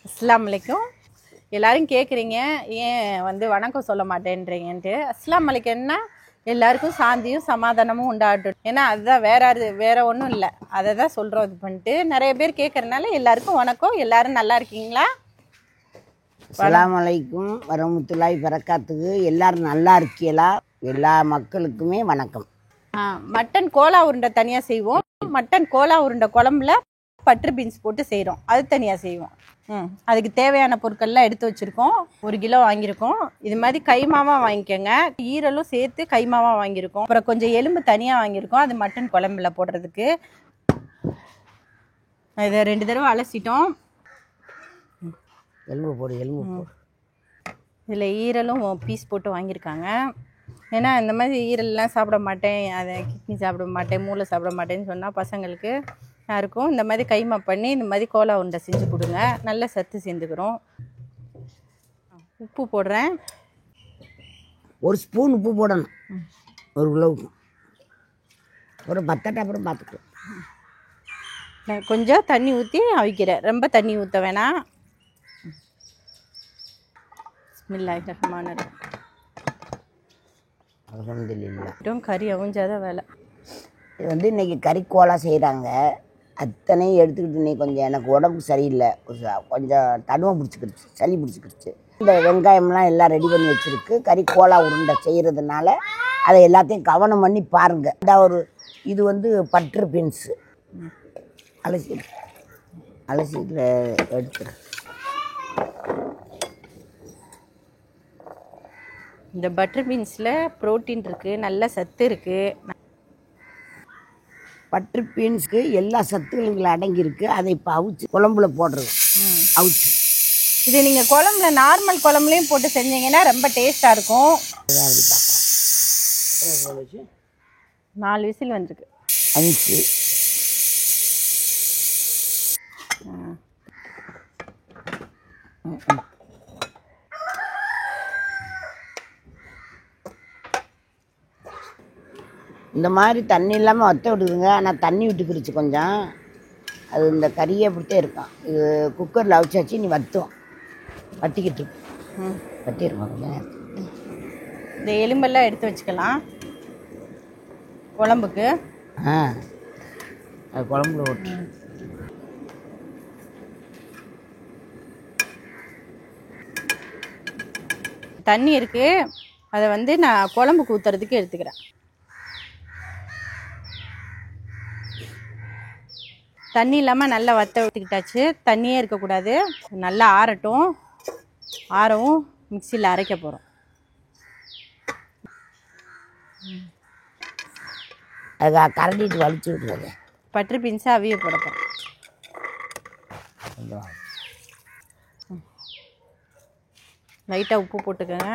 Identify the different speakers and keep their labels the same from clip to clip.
Speaker 1: அஸ்ஸலாமு அலைக்கும். எல்லாரும் கேட்குறீங்க ஏன் வந்து வணக்கம் சொல்ல மாட்டேன்றீங்கன்ட்டு. அஸ்ஸலாமு அலைக்கும்னா எல்லாருக்கும் சாந்தியும் சமாதானமும் உண்டாகட்டும். ஏன்னா அதுதான் வேற ஒன்றும் இல்லை, அதை தான் சொல்கிறோம். இது பண்ணிட்டு நிறைய பேர் கேட்குறதுனால எல்லாருக்கும் வணக்கம். எல்லாரும் நல்லா இருக்கீங்களா?
Speaker 2: அஸ்ஸலாமு அலைக்கும் வரஹ்மத்துல்லாஹி வரகாத்துஹு. எல்லாரும் நல்லா இருக்கீங்களா? எல்லா மக்களுக்குமே வணக்கம்.
Speaker 1: மட்டன் கோலா உருண்டை தனியாக செய்வோம். மட்டன் கோலா உருண்டை குழம்புல பட்டர் பீன்ஸ் போட்டு செய்கிறோம், அது தனியாக செய்வோம். அதுக்கு தேவையான பொருட்கள்லாம் எடுத்து வச்சுருக்கோம். 1 கிலோ வாங்கியிருக்கோம். இது மாதிரி கைமாவாக வாங்கிக்கோங்க. ஈரலும் சேர்த்து கைமாவாக வாங்கியிருக்கோம். அப்புறம் கொஞ்சம் எலும்பு தனியாக வாங்கியிருக்கோம், அது மட்டன் குழம்புல போடுறதுக்கு. இதை 2 தடவை அலசிட்டோம்.
Speaker 2: எலும்பு போடு.
Speaker 1: இதில் ஈரலும் பீஸ் போட்டு வாங்கியிருக்காங்க. ஏன்னா இந்த மாதிரி ஈரல்லாம் சாப்பிட மாட்டேன், அதை கிட்னி சாப்பிட மாட்டேன், மூளை சாப்பிட மாட்டேன்னு சொன்னால் பசங்களுக்கு யாருக்கும் இந்த மாதிரி கைமா பண்ணி இந்த மாதிரி கோலா உருண்டை செஞ்சு கொடுங்க. நல்ல சத்து சேர்ந்துக்கிறோம். உப்பு போடுறேன்.
Speaker 2: 1 ஸ்பூன் உப்பு போடணும் 1 கிலோவுக்கு. ஒரு பத்தட்டை அப்புறம் பார்த்துக்கலாம்.
Speaker 1: நான் கொஞ்சம் தண்ணி ஊற்றி அவிக்கிறேன், ரொம்ப தண்ணி ஊற்ற வேணாம். பிஸ்மில்லாஹிர் ரஹ்மானிர் ரஹீம்.
Speaker 2: அல்ஹம்துலில்லாஹ்.
Speaker 1: கறி அவிஞ்சாதான் வேலை.
Speaker 2: இது வந்து இன்றைக்கி கறிக்கோலா செய்கிறாங்க. அத்தனையும் எடுத்துக்கிட்டு இன்னைக்கு கொஞ்சம் எனக்கு உடம்பு சரியில்லை, கொஞ்சம் தடுமை பிடிச்சிக்கிடுச்சு, சளி பிடிச்சிக்கிடுச்சு. இந்த வெங்காயம்லாம் எல்லாம் ரெடி பண்ணி வச்சுருக்கு. கறிக்கோலா உருண்டை செய்கிறதுனால அதை எல்லாத்தையும் கவனம் பண்ணி பாருங்கள். இது வந்து பட்டர் பீன்ஸு அலசியில் எடுத்துரு.
Speaker 1: இந்த பட்டர் பீன்ஸில் ப்ரோட்டீன் இருக்குது, நல்ல சத்து இருக்குது.
Speaker 2: பட்டர் பீன்ஸுக்கு எல்லா சத்துக்களும் அடங்கியிருக்கு. அதை இப்போ அவிச்சு குழம்புல போடுறது. அவிச்சு
Speaker 1: இது நீங்கள் குழம்புல நார்மல் குழம்புலையும் போட்டு செஞ்சீங்கன்னா ரொம்ப டேஸ்ட்டாக இருக்கும்.
Speaker 2: அப்படி பார்க்குறேன்.
Speaker 1: 4 விசில் வந்துருக்கு.
Speaker 2: 5. இந்த மாதிரி தண்ணி இல்லாமல் வற்ற விடுதுங்க. ஆனால் தண்ணி விட்டுக்கிடுச்சு கொஞ்சம். அது இந்த கறியை அப்படித்தான் இருக்கும். இது குக்கரில் அவிச்சாச்சு, நீ வட்டிக்கிட்டு இருக்கு. வட்டிருக்கோம் கொஞ்சம் நேரத்துக்கு.
Speaker 1: இந்த எலும்பெல்லாம் எடுத்து வச்சுக்கலாம் குழம்புக்கு.
Speaker 2: அது குழம்புல ஓட்டு.
Speaker 1: தண்ணி இருக்குது, அதை வந்து நான் குழம்புக்கு ஊற்றுறதுக்கு எடுத்துக்கிறேன். தண்ணி இல்லாமல் நல்லா வற்ற ஊற்றிக்கிட்டாச்சு. தண்ணியே இருக்கக்கூடாது, நல்லா ஆறட்டும். ஆறவும் மிக்சியில் அரைக்க போகிறோம்.
Speaker 2: அது கரண்டிட்டு வலிச்சு விட்டுறது.
Speaker 1: பட்டர் பீன்ஸை அவிய போட போகிறோம். லைட்டாக உப்பு போட்டுக்கோங்க.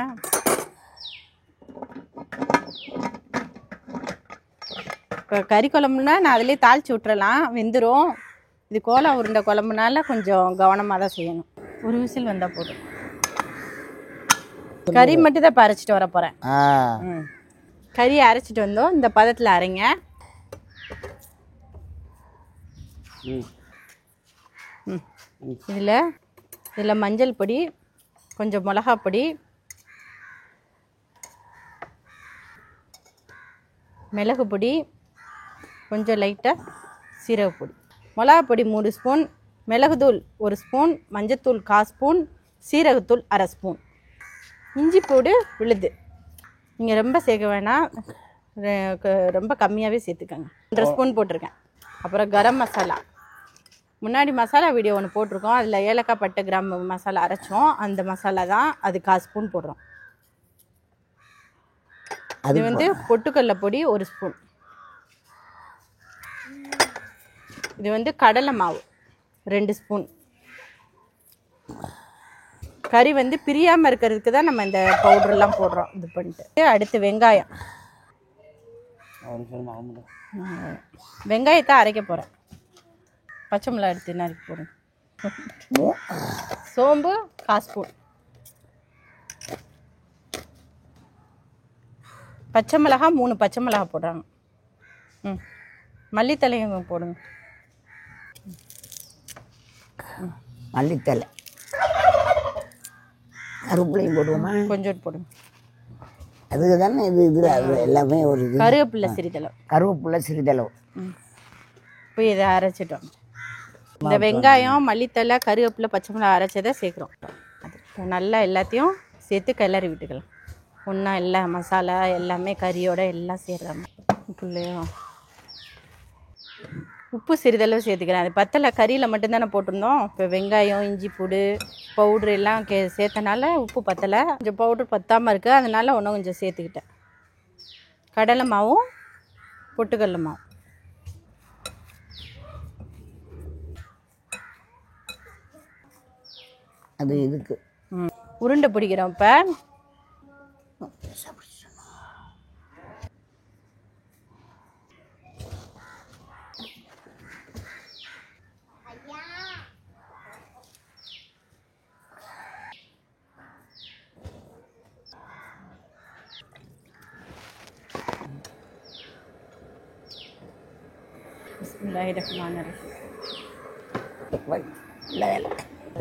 Speaker 1: இப்போ கறி குழம்புனா நான் அதிலே தாளித்து விட்டுறலாம், வெந்துடும். இது கோலா உருண்டை குழம்புனால கொஞ்சம் கவனமாக தான் செய்யணும். 1 விசில் வந்தால் போதும். கறி மட்டும் தான் இப்போ அரைச்சிட்டு வர போகிறேன். கறியை அரைச்சிட்டு வந்தோம். இந்த பதத்தில் அரைங்க. இதில் மஞ்சள் பொடி, கொஞ்சம் மிளகாய் பொடி, மிளகு பொடி, கொஞ்சம் லைட்டாக சீரகப்பொடி. மிளகாப்பொடி 3 ஸ்பூன், மிளகுத்தூள் 1 ஸ்பூன், மஞ்சத்தூள் 1/4 ஸ்பூன், சீரகத்தூள் 1/2 ஸ்பூன், இஞ்சி பூடு விழுது. நீங்கள் ரொம்ப சேர்க்க வேணாம், ரொம்ப கம்மியாகவே சேர்த்துக்கோங்க. 1/2 ஸ்பூன் போட்டிருக்கேன். அப்புறம் கரம் மசாலா. முன்னாடி மசாலா வீடியோ ஒன்று போட்டிருக்கோம், அதில் ஏலக்காய் பட்டை கிராம்பு மசாலா அரைச்சோம். அந்த மசாலா தான், அது 1/4 ஸ்பூன் போடுறோம். அது வந்து பொட்டுக்கடலை பொடி 1 ஸ்பூன். இது வந்து கடலை மாவு 2 ஸ்பூன். கறி வந்து பிரியாமல் இருக்கிறதுக்கு தான் நம்ம இந்த பவுடர்லாம் போடுறோம். இது பண்ணிட்டு அடுத்து வெங்காயத்தை அரைக்க போகிறேன். பச்சை மிளகாய் எடுத்து நறுக்கி போடுங்க. சோம்பு 1/4 ஸ்பூன். பச்சை மிளகாய் 3 பச்சை மிளகாய் போடுறாங்க. மல்லித்தலையும் போடுங்க.
Speaker 2: மல்லித்தலை கருவேப்பிலையும் போடுவோமா?
Speaker 1: கொஞ்சோண்டு போடுங்க.
Speaker 2: அதுக்கு தானே இது அது எல்லாமே ஒரு இது.
Speaker 1: கருவேப்பிலை சிறிதளவு.
Speaker 2: கருவேப்பிலை சிறிதளவு.
Speaker 1: இப்போ இதை அரைச்சிட்டோம். இந்த வெங்காயம், மல்லித்தலை, கருவேப்பிலை, பச்சை மிளகாய் அரைச்சதை சேர்க்குறோம். அது நல்லா எல்லாத்தையும் சேர்த்து கிளறி விட்டுக்கலாம். ஒன்றா எல்லா மசாலா எல்லாமே கறியோட எல்லாம் சேர்றாங்க. புள்ளையும் உப்பு சிறிதளவு சேர்த்துக்கிறேன். அது பத்தலை, கறியில் மட்டும்தானே போட்டிருந்தோம். இப்போ வெங்காயம், இஞ்சி பூடு பவுட்ரு எல்லாம் சேர்த்தனால உப்பு பத்தலை. கொஞ்சம் பவுட்ரு பத்தாமல் இருக்குது, அதனால் இன்னும் கொஞ்சம் சேர்த்துக்கிட்டேன். கடலை மாவும் பொட்டுக்கடலை மாவும்.
Speaker 2: அது இதுக்கு
Speaker 1: உருண்டை பிடிக்கிறோம். இப்போ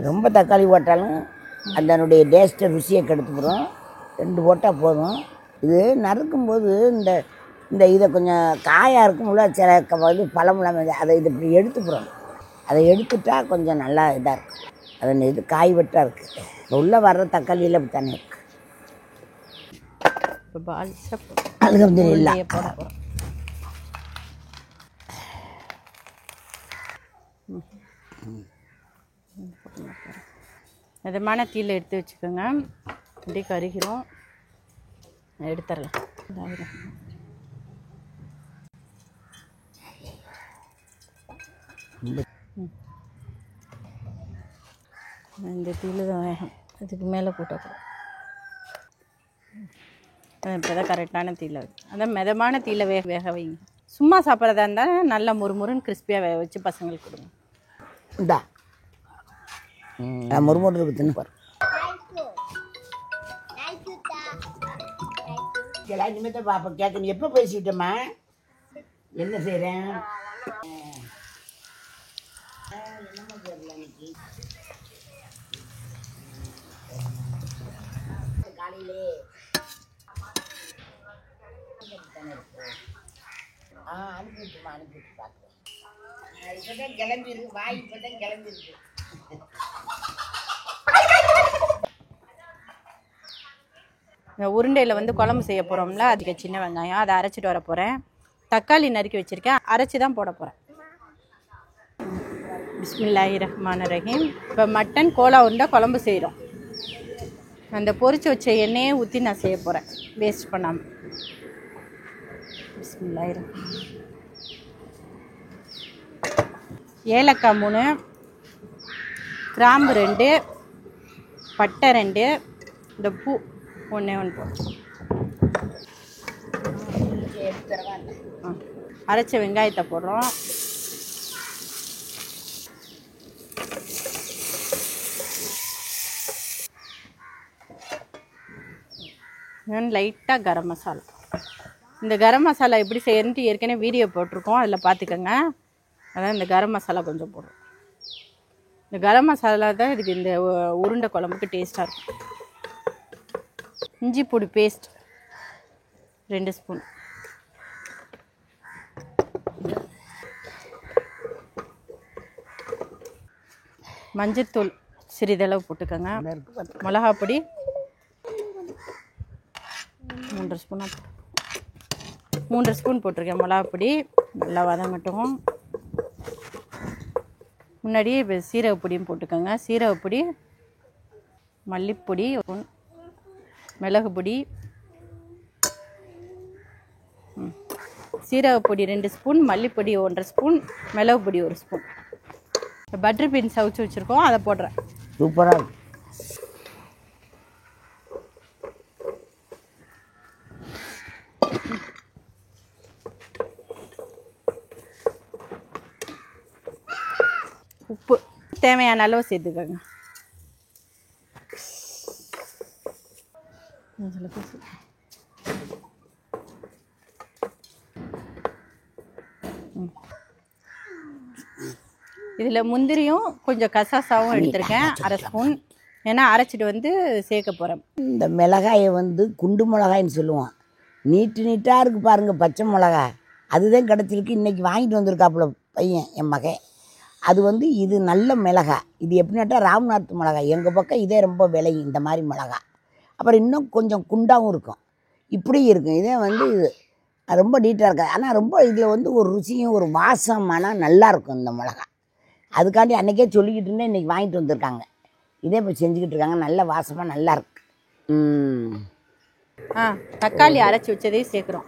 Speaker 2: ரொம்ப தக்காளி போட்டாலும் அதனுடைய டேஸ்ட்டை ருசியை கெடுத்துக்கிறோம். 2 போட்டால் போதும். இது நறுக்கும்போது இந்த இந்த இதை கொஞ்சம் காயாக இருக்கும்ல, சில இது பழமெல்லாம் அதை இது இப்படி எடுத்துக்கிறோம். அதை எடுத்துட்டா கொஞ்சம் நல்லா இதாக இருக்கும். அது இது காய் வெட்டாக இருக்குது. உள்ளே வர்ற தக்காளியில் அப்படி தானே இருக்குது. அது கொஞ்சம் இல்லை.
Speaker 1: மிதமான தீயில் எடுத்து வச்சுக்கோங்க. அப்படியே கருகிறோம், எடுத்துடலாம். இந்த தீயில் தான் வேகம், இதுக்கு மேலே போட்டக்கூடாது. இப்போ தான் கரெக்டான தீயில் வைக்கும். அதான் மிதமான தீயில் வேக வைங்க. சும்மா சாப்பிட்றதா இருந்தால் நல்லா முறுமுறுன்னு கிறிஸ்பியாக வேக வச்சு பசங்களுக்கு கொடுங்க.
Speaker 2: இந்தா முறுமுறு இருக்கு, தின்னு பாரு. இனிமேல் பாப்பா கேட்க, நீ எப்போ பேசிட்டேம்மா? என்ன செய்கிறேன்? காலையிலே அனுப்பிவிட்டுமா, அனுப்பிவிட்டு பார்க்குறேன். இப்போதான் கிளம்பிருக்கு, வாய் இப்போதான் கிளம்பிருக்கு.
Speaker 1: உருண்டையில் வந்து குழம்பு செய்ய போகிறோம்ல, அதுக்கு சின்ன வெங்காயம் அதை அரைச்சிட்டு வர போகிறேன். தக்காளி நறுக்கி வச்சுருக்கேன், அரைச்சி தான் போட போகிறேன். பிஸ்மில்லாஹிர்ரஹ்மானிர்ரஹீம். இப்போ மட்டன் கோலா உருண்டை குழம்பு செய்கிறோம். அந்த பொரிச்சு வச்ச எண்ணெயை ஊற்றி நான் செய்ய போகிறேன், வேஸ்ட் பண்ணாமல். பிஸ்மில்லாஹிர்ரஹ்மான். ஏலக்காய் 3, கிராம்பு 2, பட்டை 2, இந்த பூ 1 போடும். அரைச்ச வெங்காயத்தை போடுறோம். லைட்டாக கரம் மசாலா. இந்த கரம் மசாலா எப்படி செய்யணுன்ட்டு ஏற்கனவே வீடியோ போட்டிருக்கோம், அதில் பார்த்துக்கோங்க. அதான் இந்த கரம் மசாலா கொஞ்சம் போடுறோம். இந்த கரம் மசாலா தான் இதுக்கு இந்த உருண்டை குழம்புக்கு டேஸ்ட்டாக இருக்கும். இஞ்சி பூடி பேஸ்ட் 2 ஸ்பூன். மஞ்சத்தூள் சிறிதளவு போட்டுக்கோங்க. மிளகாப்பொடி 3 ஸ்பூனாக 3 ஸ்பூன் போட்டிருக்கேன். மிளகாப்பொடி நல்லா வதங்கட்டும். முன்னாடியே இப்போ சீரகப்பொடியும் போட்டுக்கோங்க. சீரகப்பொடி, மல்லிப்பொடி, மிளகு பொடி, சீரகப்பொடி 2 ஸ்பூன், மல்லிப்பொடி 1 ஸ்பூன், மிளகு பொடி 1 ஸ்பூன். பட்டர் பீன்ஸ் அவிச்சு வச்சுருக்கோம், அதை போடுறேன்.
Speaker 2: சூப்பராக இருக்கும்.
Speaker 1: உப்பு தேவையான அளவு சேர்த்துக்கோங்க. இதில் முந்திரியும் கொஞ்சம் கசாசாவும் எடுத்திருக்கேன், 1/2 ஸ்பூன். ஏன்னா அரைச்சிட்டு வந்து சேர்க்க போகிறேன்.
Speaker 2: இந்த மிளகாயை வந்து குண்டு மிளகாய்ன்னு சொல்லுவோம். நீட்டு நீட்டாக இருக்குது பாருங்கள் பச்சை மிளகாய். அதுதான் கிடச்சிருக்கு. இன்றைக்கி வாங்கிட்டு வந்திருக்காப்புல பையன் என் மகன். அது வந்து இது நல்ல மிளகாய். இது எப்படின்னாட்டா ராம்நாத் மிளகாய். எங்கள் பக்கம் இதே ரொம்ப விலையும் இந்த மாதிரி மிளகாய். அப்புறம் இன்னும் கொஞ்சம் குண்டாகவும் இருக்கும். இப்படி இருக்கும். இதே வந்து ரொம்ப நீட்டாக இருக்காது. ஆனால் ரொம்ப இதில் வந்து ஒரு ருசியும் ஒரு வாசமான நல்லாயிருக்கும் இந்த மிளகாய். அதுக்காண்டி அன்றைக்கே சொல்லிக்கிட்டு இருந்தேன். இன்றைக்கி வாங்கிட்டு வந்திருக்காங்க. இதே இப்போ செஞ்சுக்கிட்டு இருக்காங்க. நல்ல வாசமாக நல்லாயிருக்கு.
Speaker 1: தக்காளி அரைச்சி வச்சதையும் சேர்க்குறோம்.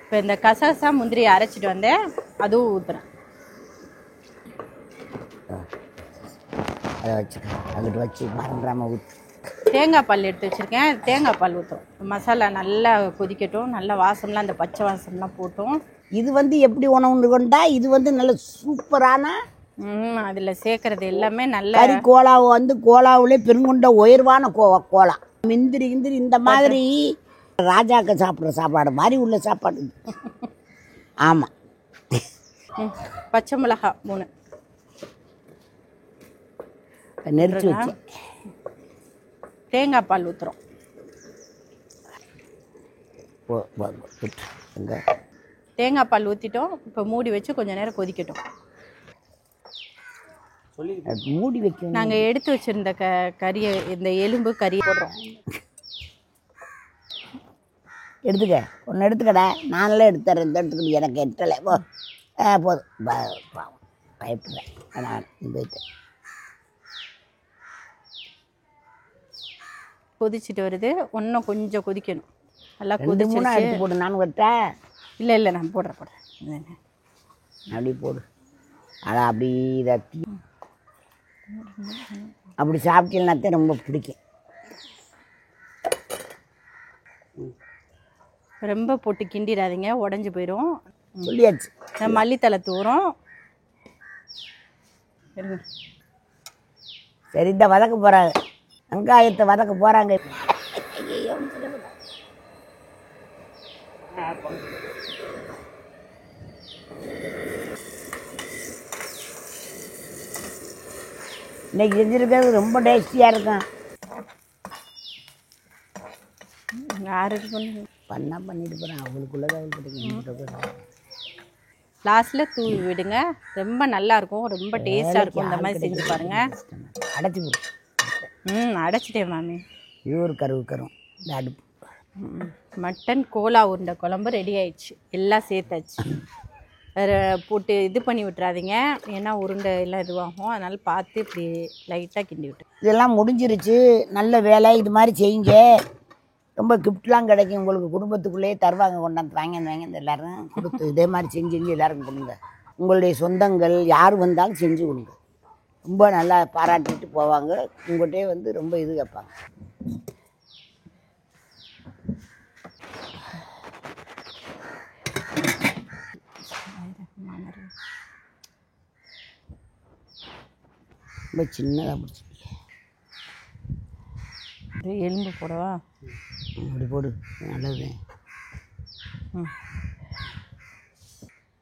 Speaker 1: இப்போ இந்த கசகசா முந்திரியை அரைச்சிட்டு வந்தேன், அதுவும் ஊற்றுறேன்.
Speaker 2: அதை வச்சுக்க, அங்கிட்டு வச்சு மறந்துடாமல் ஊற்று.
Speaker 1: தேங்காய் பால் எடுத்து வச்சுருக்கேன், தேங்காய் பால் ஊற்றுறோம். மசாலா நல்லா கொதிக்கட்டும், நல்லா வாசம்லாம் அந்த பச்சை வாசம்லாம் போட்டும்.
Speaker 2: இது வந்து எப்படி உணவுன்னு கொண்டா இது வந்து நல்ல சூப்பரான
Speaker 1: அதில் சேர்க்குறது எல்லாமே நல்ல
Speaker 2: கறி கோலாவை வந்து கோலாவிலே பெருங்கொண்ட உயர்வான கோலா. மிந்திரி கிந்திரி இந்த மாதிரி ராஜாக்க சாப்பிட்ற சாப்பாடு மாதிரி உள்ள சாப்பாடு. ஆமாம்.
Speaker 1: பச்சை மிளகா 3
Speaker 2: நெரிச்சு வச்சு
Speaker 1: தேங்காய் பால் ஊற்றுறோம். தேங்காய் பால் ஊற்றிட்டோம். இப்போ மூடி வச்சு கொஞ்சம் நேரம் கொதிக்கட்டும்.
Speaker 2: மூடி வைக்கணும்.
Speaker 1: நாங்கள் எடுத்து வச்சுருந்த கறியை, இந்த எலும்பு கறியை போடுறோம்.
Speaker 2: எடுத்துக்க, ஒன்று எடுத்துக்கடா. நானெல்லாம் எடுத்துறேன். இந்த எடுத்துக்கிட்டு எனக்கு எட்டலை. போதும். பயப்படுறேன் நான் போயிட்டேன்.
Speaker 1: கொதிச்சுட்டு வருது. இன்னும் கொஞ்சம் கொதிக்கணும். நல்லா
Speaker 2: 2 3 எடுத்து போடு. நான் விட்டேன்.
Speaker 1: இல்லை நான் போடுறேன்.
Speaker 2: அப்படி போடு. அதை அப்படி தட்டி அப்படி சாப்பிட்டீங்கன்னாத்தான் ரொம்ப பிடிக்கும்.
Speaker 1: ரொம்ப போட்டு கிண்டிடாதீங்க, உடஞ்சி போயிடும்.
Speaker 2: சொல்லியாச்சு.
Speaker 1: மல்லித்தலை தூரம்.
Speaker 2: சரி, இந்த வதக்க போகிறாங்க. வெங்காயத்தை வதக்க போகிறாங்க. இன்னைக்கு செஞ்சுருக்கிறது ரொம்ப டேஸ்டியாக இருக்கும். பண்ணிட்டு போகிறேன். அவங்களுக்குள்ளதான் அவங்களுக்கு
Speaker 1: லாஸ்ட்டில் தூவி விடுங்க. ரொம்ப நல்லாயிருக்கும், ரொம்ப டேஸ்ட்டாக இருக்கும். இந்த மாதிரி செஞ்சு பாருங்கள்.
Speaker 2: அடைச்சி போடு.
Speaker 1: அடைச்சிட்டேன் மாமி.
Speaker 2: இது ஒரு கரும் இந்த அடுப்பு.
Speaker 1: மட்டன் கோலா உருண்டை குழம்பு ரெடி ஆயிடுச்சு. எல்லாம் சேர்த்தாச்சு. வேறு போட்டு இது பண்ணி விட்டுறாதீங்க, ஏன்னா உருண்டை எல்லாம் இதுவாகும். அதனால் பார்த்து இப்படி லைட்டாக கிண்டி விட்டு.
Speaker 2: இதெல்லாம் முடிஞ்சிருச்சு. நல்ல வேலை. இது மாதிரி செய்யுங்க. ரொம்ப கிஃப்ட்லாம் கிடைக்கும். உங்களுக்கு குடும்பத்துக்குள்ளேயே தருவாங்க. கொண்டாந்து வாங்க எல்லோரும் கொடுத்து இதே மாதிரி செஞ்சு எல்லோருக்கும் கொடுங்க. உங்களுடைய சொந்தங்கள் யார் வந்தாலும் செஞ்சு கொடுங்க. ரொம்ப நல்லா பாராட்டிட்டு போவாங்க. உங்கள்கிட்டே வந்து ரொம்ப இது கேட்பாங்க. ரொம்ப சின்னதாக பிடிச்சிருக்கேன்.
Speaker 1: எலும்பு போடவா?
Speaker 2: அப்படி போடு. நல்லது.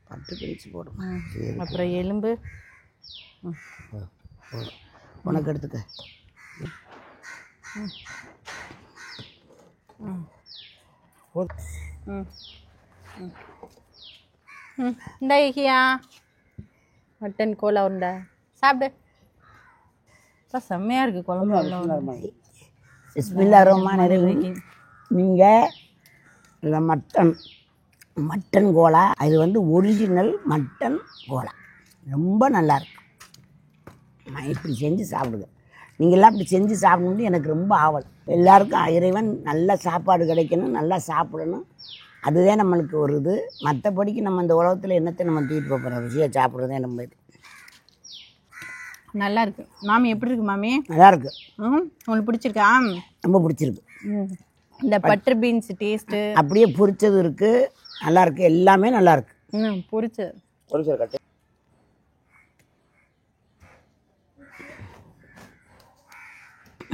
Speaker 2: பட்டு பிரித்து போடும்.
Speaker 1: அப்புறம் எலும்பு
Speaker 2: உனக்கு எடுத்துக்க.
Speaker 1: இந்த ஐக்கியா மட்டன் கோலா உருண்டை சாப்பிடு. செம்மையாக இருக்குது குழம்பு.
Speaker 2: பிஸ்மில்லாஹிர் ரஹ்மானிர் ரஹீம். நீங்கள் இல்லை மட்டன் கோலா. அது வந்து ஒரிஜினல் மட்டன் கோலா. ரொம்ப நல்லாயிருக்கும். நான் இப்படி செஞ்சு சாப்பிடுங்க. நீங்கள்லாம் இப்படி செஞ்சு சாப்பிடணுன்னு எனக்கு ரொம்ப ஆவல். எல்லாருக்கும் இறைவன் நல்ல சாப்பாடு கிடைக்கணும், நல்லா சாப்பிடணும். அதுதான் நம்மளுக்கு ஒரு இது. மற்றபடிக்கு நம்ம இந்த உலகத்தில் என்னத்தை நம்ம தூக்கிட்டு போகிறோம். ருசியாக சாப்பிட்றதே நம்ம இது.
Speaker 1: நல்லா இருக்கு மாமி. எப்படி இருக்கு மாமி?
Speaker 2: நல்லா இருக்கு.
Speaker 1: உங்களுக்கு பிடிச்சிருக்கா?
Speaker 2: ரொம்ப பிடிச்சிருக்கு.
Speaker 1: இந்த பட்டர் பீன்ஸ் டேஸ்ட்டு
Speaker 2: அப்படியே பொரிச்சது இருக்கு. நல்லா இருக்கு. எல்லாமே நல்லா இருக்கு. பொரிச்சது கட்டு.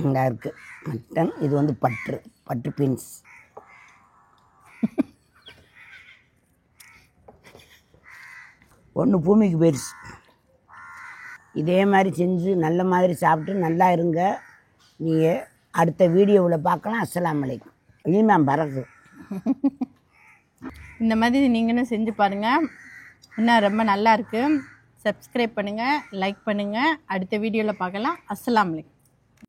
Speaker 2: நல்லா இருக்கு மட்டன். இது வந்து பட்டு பீன்ஸ். ஒன்று பூமிக்கு போயிடுச்சு. இதே மாதிரி செஞ்சு நல்ல மாதிரி சாப்பிட்டு நல்லா இருங்க. நீங்கள் அடுத்த வீடியோவில் பார்க்கலாம். அஸ்ஸலாமு அலைக்கும். மேம் பறக்கு.
Speaker 1: இந்த மாதிரி நீங்களும் செஞ்சு பாருங்கள். இன்னும் ரொம்ப நல்லா இருக்குது. சப்ஸ்கிரைப் பண்ணுங்கள், லைக் பண்ணுங்கள். அடுத்த வீடியோவில் பார்க்கலாம். அஸ்ஸலாமு அலைக்கும்.